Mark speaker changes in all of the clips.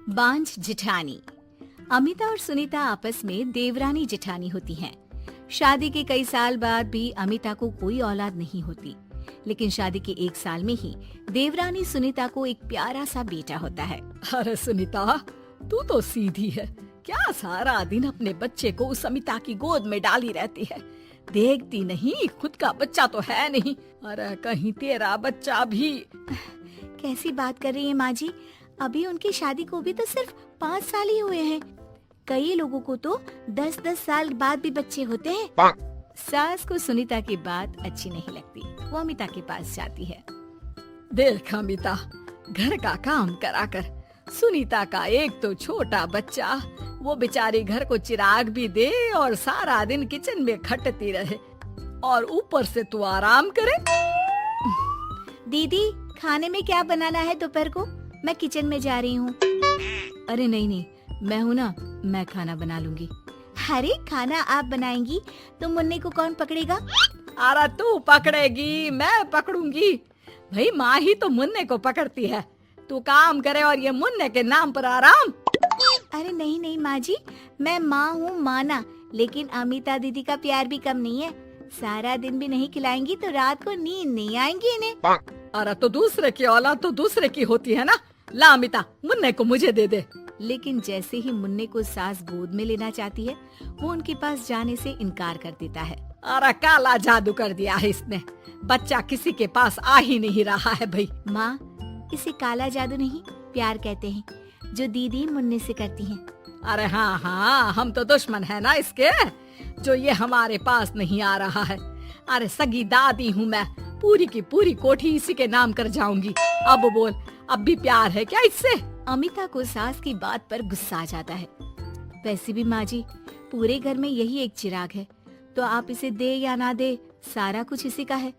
Speaker 1: बांझ जिठानी। अमिता और सुनीता आपस में देवरानी जिठानी होती हैं। शादी के कई साल बाद भी अमिता को कोई औलाद नहीं होती, लेकिन शादी के 1 साल में ही देवरानी सुनीता को एक प्यारा सा बेटा होता है।
Speaker 2: अरे सुनीता, तू तो सीधी है। क्या सारा दिन अपने बच्चे को उस अमिता की गोद में डाली रहती है? देखती नहीं, खुद का बच्चा तो है नहीं। अरे कहीं तेरा बच्चा भी।
Speaker 1: कैसी बात कर रही है माँ जी? अभी उनकी शादी को भी तो सिर्फ 5 साल ही हुए हैं। कई लोगों को तो 10-10 साल बाद भी बच्चे होते हैं। सास को सुनीता की बात अच्छी नहीं लगती। वो अमिता के पास जाती है।
Speaker 2: देख अमिता, घर का काम कराकर सुनीता का एक तो छोटा बच्चा, वो बेचारी घर को चिराग भी दे और सारा दिन किचन में खटती रहे, और ऊपर से तू आराम करे।
Speaker 1: दीदी, खाने में क्या बनाना है दोपहर को? मैं किचन में जा रही हूँ। अरे नहीं, मैं हूँ ना, मैं खाना बना लूंगी। अरे खाना आप बनाएंगी तो मुन्ने को कौन पकड़ेगा?
Speaker 2: अरे तू पकड़ेगी, मैं पकड़ूंगी। भाई माँ ही तो मुन्ने को पकड़ती है। तू काम करे और ये मुन्ने के नाम पर आराम।
Speaker 1: अरे नहीं माँ जी, मैं माँ हूँ माना, लेकिन अमिता दीदी का प्यार भी कम नहीं है। सारा दिन भी नहीं खिलाएंगी तो रात को नींद नहीं आएंगी इन्हें।
Speaker 2: अरे तो दूसरे की औलाद तो दूसरे की होती है ना। ला अमिता, मुन्ने को मुझे दे दे।
Speaker 1: लेकिन जैसे ही मुन्ने को सास गोद में लेना चाहती है, वो उनके पास जाने से इनकार कर देता है।
Speaker 2: अरे काला जादू कर दिया है इसने। बच्चा किसी के पास आ ही नहीं रहा है भाई।
Speaker 1: माँ, इसे काला जादू नहीं, प्यार कहते हैं, जो दीदी मुन्ने से करती हैं।
Speaker 2: अरे हाँ, हम तो दुश्मन है ना इसके, जो ये हमारे पास नहीं आ रहा है। अरे सगी दादी हूँ मैं, पूरी की पूरी कोठी इसी के नाम कर जाऊंगी। अब बोल, अब भी प्यार है क्या इससे?
Speaker 1: अमिता को सास की बात पर गुस्सा आ जाता है। वैसे भी माँ जी, पूरे घर में यही एक चिराग है, तो आप इसे दे या ना दे, सारा कुछ इसी का है,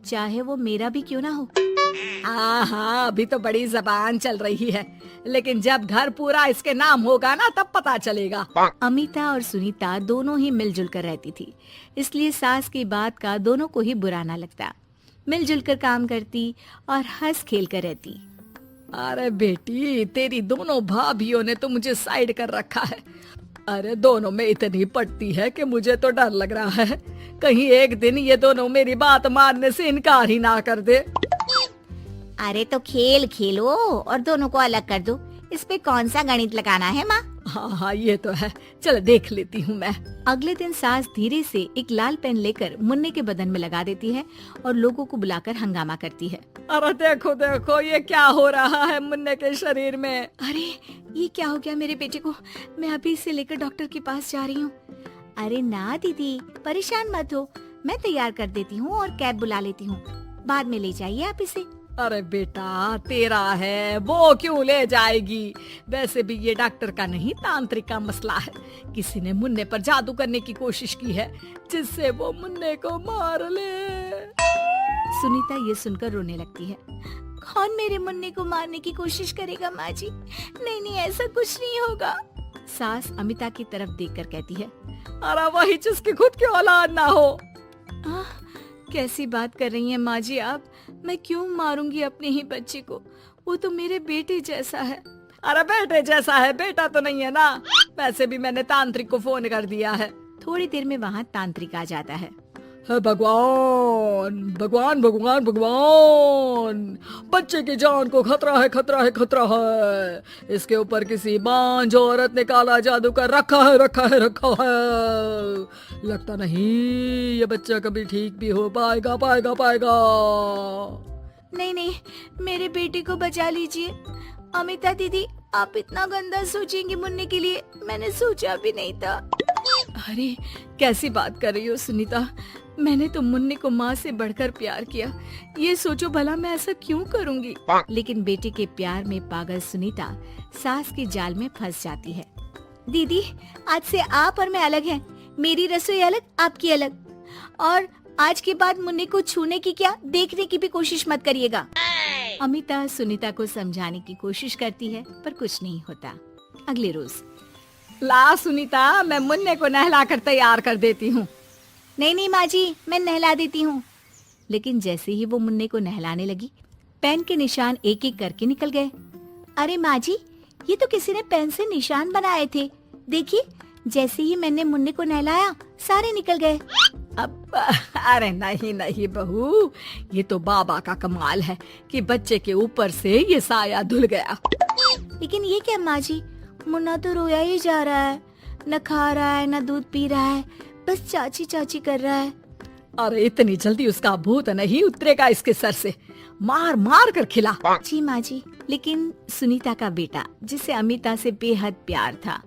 Speaker 1: चाहे वो मेरा भी क्यों ना हो।
Speaker 2: हाँ, अभी तो बड़ी जबान चल रही है, लेकिन जब घर पूरा इसके नाम होगा ना, तब पता चलेगा।
Speaker 1: अमिता और सुनीता दोनों ही मिलजुल कर रहती थी, इसलिए सास की बात का दोनों को ही बुरा ना लगता। मिलजुल कर काम करती और हंस खेल कर रहती।
Speaker 2: अरे बेटी, तेरी दोनों भाभियों ने तो मुझे साइड कर रखा है। अरे दोनों में इतनी पड़ती है कि मुझे तो डर लग रहा है, कहीं एक दिन ये दोनों मेरी बात मानने से इनकार ही ना कर दे।
Speaker 1: अरे तो खेल खेलो और दोनों को अलग कर दो, इस पे कौन सा गणित लगाना है माँ?
Speaker 2: हाँ, ये तो है। चल देख लेती हूँ मैं।
Speaker 1: अगले दिन सास धीरे से एक लाल पेन लेकर मुन्ने के बदन में लगा देती है और लोगों को बुलाकर हंगामा करती है।
Speaker 2: अरे देखो देखो, ये क्या हो रहा है मुन्ने के शरीर में?
Speaker 1: अरे ये क्या हो गया मेरे बेटे को? मैं अभी इसे लेकर डॉक्टर के पास जा रही हूँ। अरे ना दीदी, परेशान मत हो, मैं तैयार कर देती हूँ और कैब बुला लेती हूँ, बाद में ले जाइए आप इसे।
Speaker 2: अरे बेटा, तेरा है, वो क्यों ले जाएगी? वैसे भी ये डॉक्टर का नहीं, तांत्रिक का मसला है। किसी ने मुन्ने पर जादू करने की कोशिश की है, जिससे वो मुन्ने को मार ले।
Speaker 1: सुनीता ये सुनकर रोने लगती है। कौन मेरे मुन्ने को मारने की कोशिश करेगा माँ जी? नहीं, ऐसा कुछ नहीं होगा। सास अमिता की तरफ देखकर कहती है,
Speaker 2: अरे वही जिसकी खुद की औलाद ना हो।
Speaker 1: कैसी बात कर रही हैं माँ जी आप? मैं क्यों मारूंगी अपने ही बच्चे को? वो तो मेरे बेटे जैसा है।
Speaker 2: अरे बेटे जैसा है, बेटा तो नहीं है ना। वैसे भी मैंने तांत्रिक को फोन कर दिया है।
Speaker 1: थोड़ी देर में वहाँ तांत्रिक आ जाता है।
Speaker 2: भगवान भगवान भगवान भगवान, बच्चे की जान को खतरा है, खतरा है, खतरा है। इसके ऊपर किसी बांझ औरत ने काला जादू कर रखा है, रखा है, रखा है। लगता नहीं ये बच्चा कभी ठीक भी हो पाएगा, पाएगा।
Speaker 1: नहीं, मेरे बेटे को बचा लीजिए। अमिता दीदी, आप इतना गंदा सोचेंगी मुन्ने के लिए, मैंने सोचा भी नहीं था। अरे कैसी बात कर रही हो सुनीता? मैंने तो मुन्ने को माँ से बढ़कर प्यार किया, ये सोचो भला मैं ऐसा क्यों करूँगी? लेकिन बेटे के प्यार में पागल सुनीता सास के जाल में फंस जाती है। दीदी, आज से आप और मैं अलग हैं, मेरी रसोई अलग, आपकी अलग, और आज के बाद मुन्ने को छूने की क्या, देखने की भी कोशिश मत करिएगा। अमिता सुनीता को समझाने की कोशिश करती है, पर कुछ नहीं होता। अगले रोज,
Speaker 2: ला सुनीता, मैं मुन्ने को नहला कर तैयार कर देती हूँ।
Speaker 1: नहीं माँ जी, मैं नहला देती हूँ। लेकिन जैसे ही वो मुन्ने को नहलाने लगी, पेन के निशान एक एक करके निकल गए। अरे माँ जी, ये तो किसी ने पेन से निशान बनाए थे। देखिए, जैसे ही मैंने मुन्ने को नहलाया सारे निकल गए।
Speaker 2: अब अरे नहीं नहीं बहू, ये तो बाबा का कमाल है कि बच्चे के ऊपर से ये साया धुल गया।
Speaker 1: लेकिन ये क्या माँ जी, मुन्ना तो रोया ही जा रहा है, न खा रहा है न दूध पी रहा है, बस चाची चाची कर रहा है।
Speaker 2: अरे इतनी जल्दी उसका भूत नहीं उतरेगा इसके सर से, मार मार कर खिला।
Speaker 1: जी माँ जी। लेकिन सुनीता का बेटा, जिसे अमिता से बेहद प्यार था,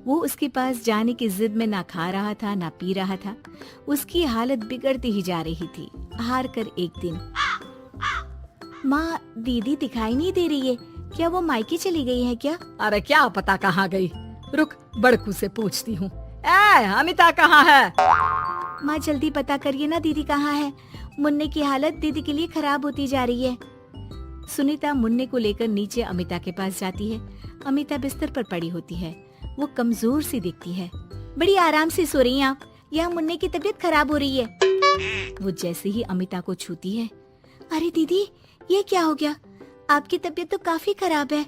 Speaker 1: वो उसके पास जाने की जिद में ना खा रहा था ना पी रहा था। उसकी हालत बिगड़ती ही जा रही थी। हार कर एक दिन, माँ दीदी दिखाई नहीं दे रही है, क्या वो मायके चली गई है क्या?
Speaker 2: अरे क्या पता कहाँ गई, रुक बड़कू से पूछती हूँ। ए अमिता कहाँ है?
Speaker 1: माँ जल्दी पता करिए ना, दीदी कहाँ है? मुन्ने की हालत दीदी के लिए खराब होती जा रही है। सुनीता मुन्ने को लेकर नीचे अमिता के पास जाती है। अमिता बिस्तर पर पड़ी होती है। वो कमजोर सी दिखती है। बड़ी आराम से सो रही हैं आप, यहाँ मुन्ने की तबीयत खराब हो रही है। वो जैसे ही अमिता को छूती है, अरे दीदी ये क्या हो गया? आपकी तबीयत तो काफी खराब है।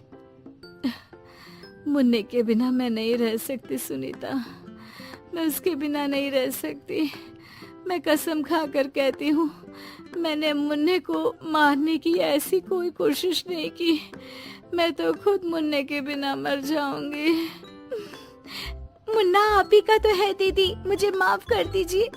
Speaker 2: मुन्ने के बिना मैं नहीं रह सकती सुनीता, मैं उसके बिना नहीं रह सकती। मैं कसम खा कर कहती हूँ, मैंने मुन्ने को मारने की ऐसी कोई कोशिश नहीं की। मैं तो खुद मुन्ने के बिना मर जाऊंगी।
Speaker 1: मुन्ना आप ही का तो है दीदी, मुझे माफ कर दीजिए।